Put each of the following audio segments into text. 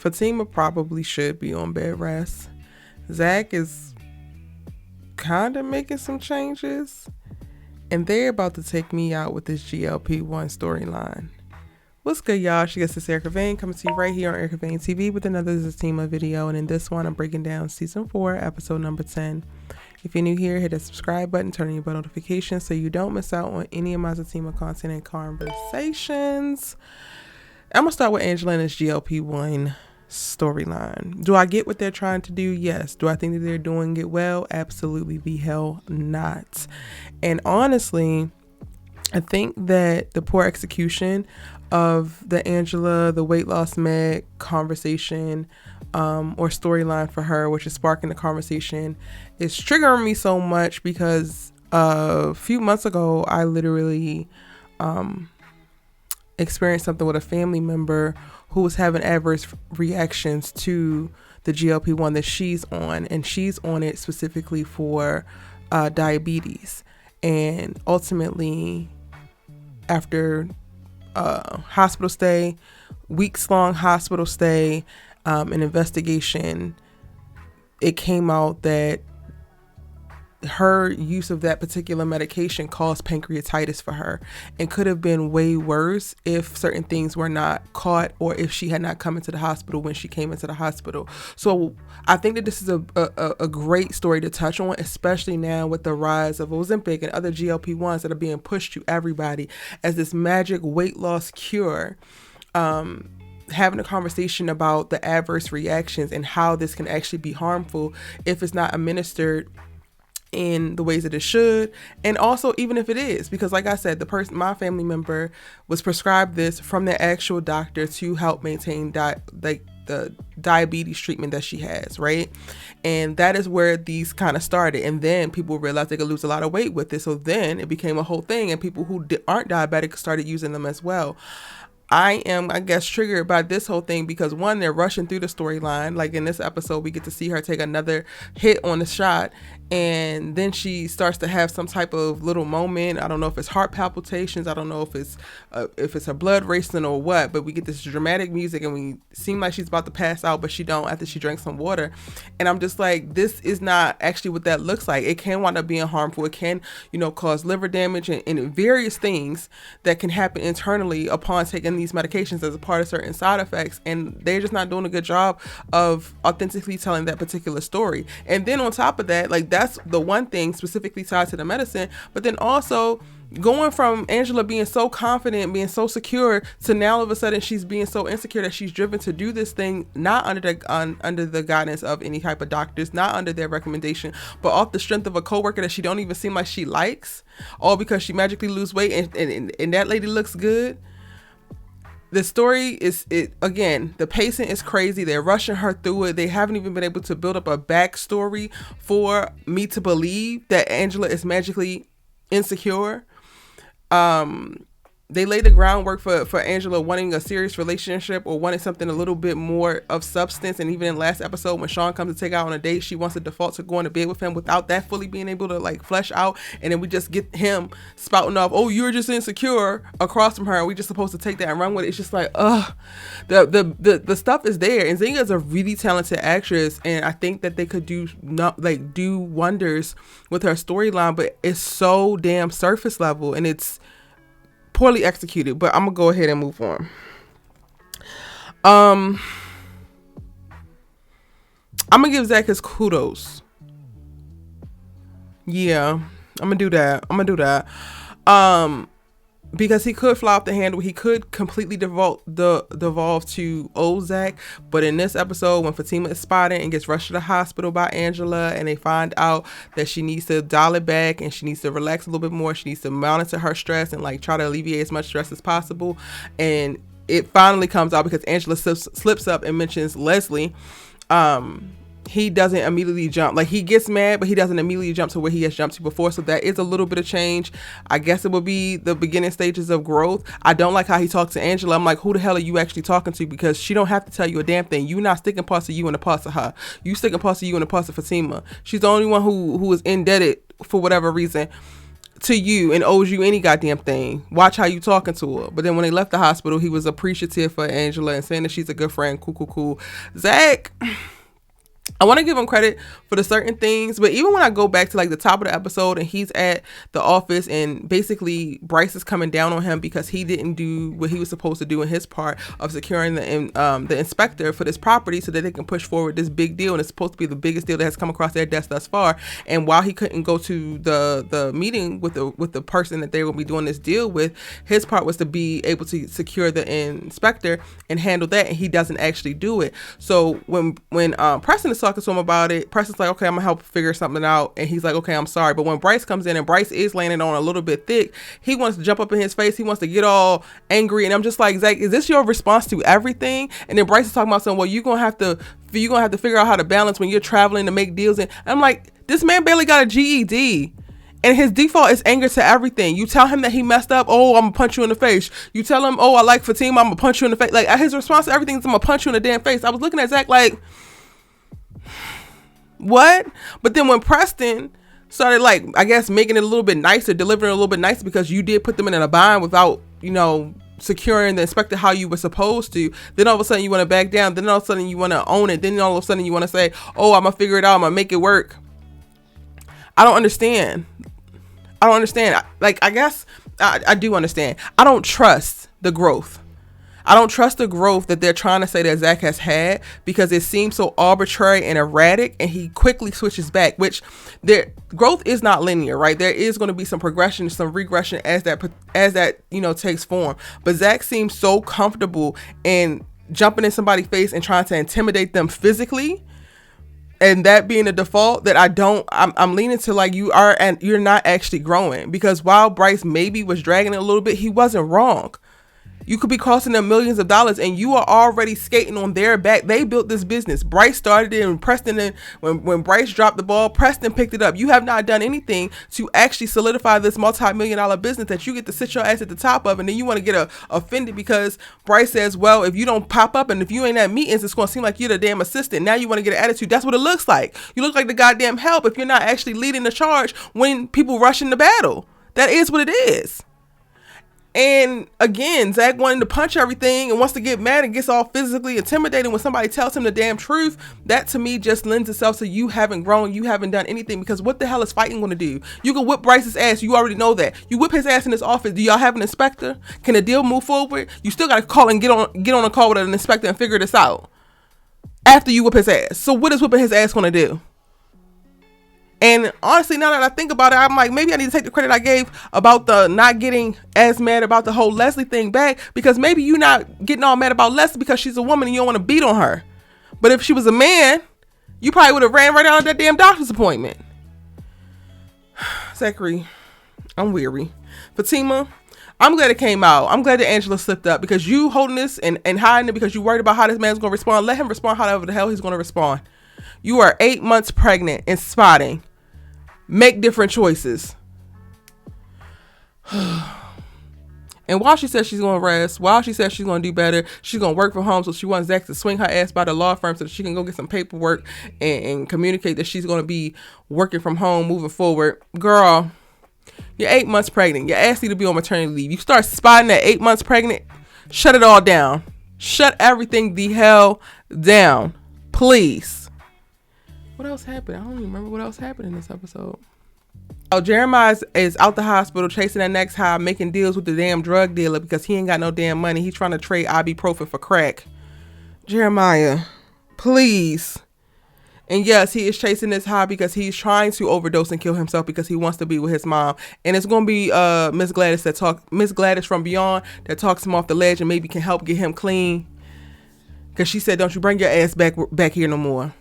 Fatima probably should be on bed rest. Zach is kind of making some changes. And they're about to take me out with this GLP-1 storyline. What's good, y'all? She gets this Erica Vane coming to you right here on Erica Vane TV with another ZATIMA video. And in this one, I'm breaking down season 4, episode number 10. If you're new here, hit the subscribe button, turn on your bell notifications so you don't miss out on any of my ZATIMA content and conversations. I'm going to start with Angela and this GLP-1 storyline. Do I get what they're trying to do? Yes. Do I think that they're doing it well? Absolutely the hell not. And honestly, I think that the poor execution of the Angela, the weight loss med conversation or storyline for her, which is sparking the conversation, is triggering me so much because a few months ago, I literally experienced something with a family member who was having adverse reactions to the GLP-1 that she's on, and she's on it specifically for diabetes. And ultimately, after hospital stay, weeks-long hospital stay, an investigation, it came out that her use of that particular medication caused pancreatitis for her and could have been way worse if certain things were not caught or if she had not come into the hospital when she came into the hospital. So I think that this is a great story to touch on, especially now with the rise of Ozempic and other GLP-1s that are being pushed to everybody as this magic weight loss cure. Having a conversation about the adverse reactions and how this can actually be harmful if it's not administered in the ways that it should, and also even if it is, because like I said, my family member was prescribed this from the actual doctor to help maintain the diabetes treatment that she has, right? And that is where these kind of started, and then people realized they could lose a lot of weight with it, so then it became a whole thing, and people who aren't diabetic started using them as well. I am, I guess, triggered by this whole thing because one, they're rushing through the storyline. Like in this episode, we get to see her take another hit on the shot, and then she starts to have some type of little moment. I don't know if it's heart palpitations. I don't know if it's her blood racing or what, but we get this dramatic music and we seem like she's about to pass out, but she don't after she drank some water. And I'm just like, this is not actually what that looks like. It can wind up being harmful. It can, cause liver damage and various things that can happen internally upon taking these medications as a part of certain side effects, and they're just not doing a good job of authentically telling that particular story. And then on top of that, like, that's the one thing specifically tied to the medicine, but then also going from Angela being so confident, being so secure, to now all of a sudden she's being so insecure that she's driven to do this thing not under the guidance of any type of doctors, not under their recommendation, but off the strength of a coworker that she don't even seem like she likes, all because she magically lose weight and that lady looks good. The story again, the pacing is crazy. They're rushing her through it. They haven't even been able to build up a backstory for me to believe that Angela is magically insecure. They laid the groundwork for Angela wanting a serious relationship or wanting something a little bit more of substance. And even in last episode, when Sean comes to take her out on a date, she wants to default to going to bed with him without that fully being able to like flesh out. And then we just get him spouting off, "Oh, you're just insecure," across from her, and we just supposed to take that and run with it. It's just like, the stuff is there. And Nzinga is a really talented actress, and I think that they could do wonders with her storyline, but it's so damn surface level and it's poorly executed. But I'm gonna go ahead and move on. I'm gonna give Zach his kudos. Yeah, I'm gonna do that. Because he could fly off the handle. He could completely devolve to old Zach. But in this episode, when Fatima is spotted and gets rushed to the hospital by Angela, and they find out that she needs to dial it back and she needs to relax a little bit more. She needs to monitor her stress and like try to alleviate as much stress as possible. And it finally comes out because Angela slips up and mentions Leslie. He doesn't immediately jump. Like, he gets mad, but he doesn't immediately jump to where he has jumped to before. So that is a little bit of change. I guess it will be the beginning stages of growth. I don't like how he talks to Angela. I'm like, who the hell are you actually talking to? Because she don't have to tell you a damn thing. You not sticking parts of you in the parts of her. You sticking parts of you in the parts of Fatima. She's the only one who is indebted for whatever reason to you and owes you any goddamn thing. Watch how you talking to her. But then when they left the hospital, he was appreciative for Angela and saying that she's a good friend. Cool. Zach, I want to give him credit for the certain things, but even when I go back to like the top of the episode and he's at the office and basically Bryce is coming down on him because he didn't do what he was supposed to do in his part of securing the inspector for this property so that they can push forward this big deal, and it's supposed to be the biggest deal that has come across their desk thus far. And while he couldn't go to the meeting with the person that they were going to be doing this deal with, his part was to be able to secure the inspector and handle that, and he doesn't actually do it. So when Preston is talking to him about it, Preston's like, okay, I'm gonna help figure something out, and he's like, okay, I'm sorry. But when Bryce comes in and Bryce is landing on a little bit thick, he wants to jump up in his face, he wants to get all angry, and I'm just like, Zach, is this your response to everything? And then Bryce is talking about saying, well, you're gonna have to figure out how to balance when you're traveling to make deals. And I'm like, this man barely got a GED. And his default is anger to everything. You tell him that he messed up, oh, I'm gonna punch you in the face. You tell him, oh, I like Fatima, I'm gonna punch you in the face. Like, his response to everything is, I'm gonna punch you in the damn face. I was looking at Zach like, what? But then when Preston started, like, I guess making it a little bit nicer, delivering it a little bit nicer, because you did put them in a bind without, securing the inspector how you were supposed to, then all of a sudden you want to back down, then all of a sudden you want to own it, then all of a sudden you want to say, oh, I'm gonna figure it out, I'm gonna make it work. I don't understand. Like, I guess I do understand. I don't trust the growth. I don't trust the growth that they're trying to say that Zach has had, because it seems so arbitrary and erratic, and he quickly switches back, which their growth is not linear, right? There is going to be some progression, some regression as that takes form. But Zach seems so comfortable in jumping in somebody's face and trying to intimidate them physically, and that being the default, that I'm leaning to, like, you're not actually growing, because while Bryce maybe was dragging it a little bit, he wasn't wrong. You could be costing them millions of dollars, and you are already skating on their back. They built this business. Bryce started it, and Preston, when Bryce dropped the ball, Preston picked it up. You have not done anything to actually solidify this multi-million-dollar business that you get to sit your ass at the top of, and then you want to get offended because Bryce says, well, if you don't pop up and if you ain't at meetings, it's going to seem like you're the damn assistant. Now you want to get an attitude. That's what it looks like. You look like the goddamn help if you're not actually leading the charge when people rush into battle. That is what it is. And again, Zach wanting to punch everything and wants to get mad and gets all physically intimidated when somebody tells him the damn truth. That to me just lends itself to you haven't grown, you haven't done anything, because what the hell is fighting going to do? You can whip Bryce's ass, you already know that. You whip his ass in his office, do y'all have an inspector? Can the deal move forward? You still got to call and get on a call with an inspector and figure this out after you whip his ass. So what is whipping his ass going to do? And honestly, now that I think about it, I'm like, maybe I need to take the credit I gave about the not getting as mad about the whole Leslie thing back, because maybe you're not getting all mad about Leslie because she's a woman and you don't want to beat on her. But if she was a man, you probably would have ran right out of that damn doctor's appointment. Zachary, I'm weary. Fatima, I'm glad it came out. I'm glad that Angela slipped up, because you holding this and hiding it because you worried about how this man's going to respond. Let him respond however the hell he's going to respond. You are 8 months pregnant and spotting. Make different choices. And while she says she's going to rest, while she says she's going to do better, she's going to work from home, so she wants Zach to swing her ass by the law firm so that she can go get some paperwork and communicate that she's going to be working from home moving forward. Girl, you're 8 months pregnant. Your ass need to be on maternity leave. You start spotting at 8 months pregnant, shut it all down. Shut everything the hell down. Please. What else happened? I don't even remember what else happened in this episode. Oh, Jeremiah is out the hospital chasing that next high, making deals with the damn drug dealer because he ain't got no damn money. He's trying to trade ibuprofen for crack. Jeremiah, please. And yes, he is chasing this high because he's trying to overdose and kill himself because he wants to be with his mom. And it's going to be Miss Gladys from Beyond that talks him off the ledge and maybe can help get him clean. Because she said, don't you bring your ass back here no more.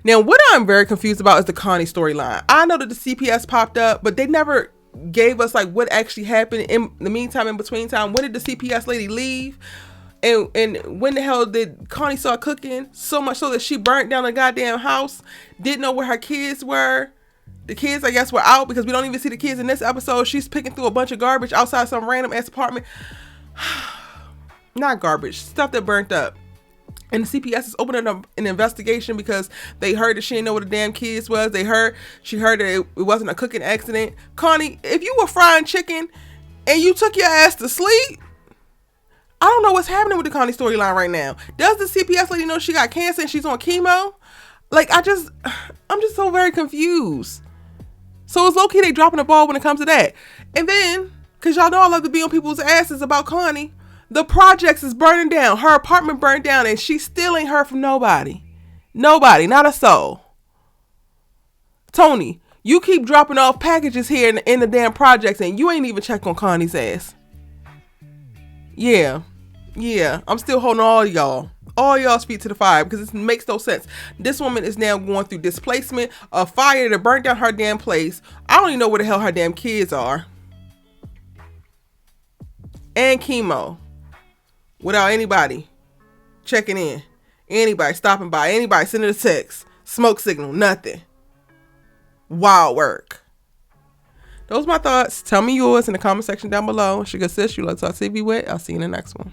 Now, what I'm very confused about is the Connie storyline. I know that the CPS popped up, but they never gave us like what actually happened in the meantime, in between time. When did the CPS lady leave? And when the hell did Connie start cooking? So much so that she burnt down the goddamn house. Didn't know where her kids were. The kids, I guess, were out because we don't even see the kids in this episode. She's picking through a bunch of garbage outside some random ass apartment. Not garbage, stuff that burnt up. And the CPS is opening up an investigation because they heard that she didn't know what the damn kids was. She heard that it wasn't a cooking accident. Connie, if you were frying chicken and you took your ass to sleep, I don't know what's happening with the Connie storyline right now. Does the CPS lady know she got cancer and she's on chemo? Like, I'm just so very confused. So it's low-key they dropping the ball when it comes to that. And then, because y'all know I love to be on people's asses about Connie, the projects is burning down. Her apartment burned down and she still ain't heard from nobody. Nobody, not a soul. Tony, you keep dropping off packages here in the damn projects and you ain't even checked on Connie's ass. Yeah, I'm still holding all y'all's feet to the fire because it makes no sense. This woman is now going through displacement, a fire that burned down her damn place. I don't even know where the hell her damn kids are. And chemo. Without anybody checking in. Anybody stopping by. Anybody sending a text. Smoke signal. Nothing. Wild work. Those are my thoughts. Tell me yours in the comment section down below. It's your good sis. You love to talk TV with. I'll see you in the next one.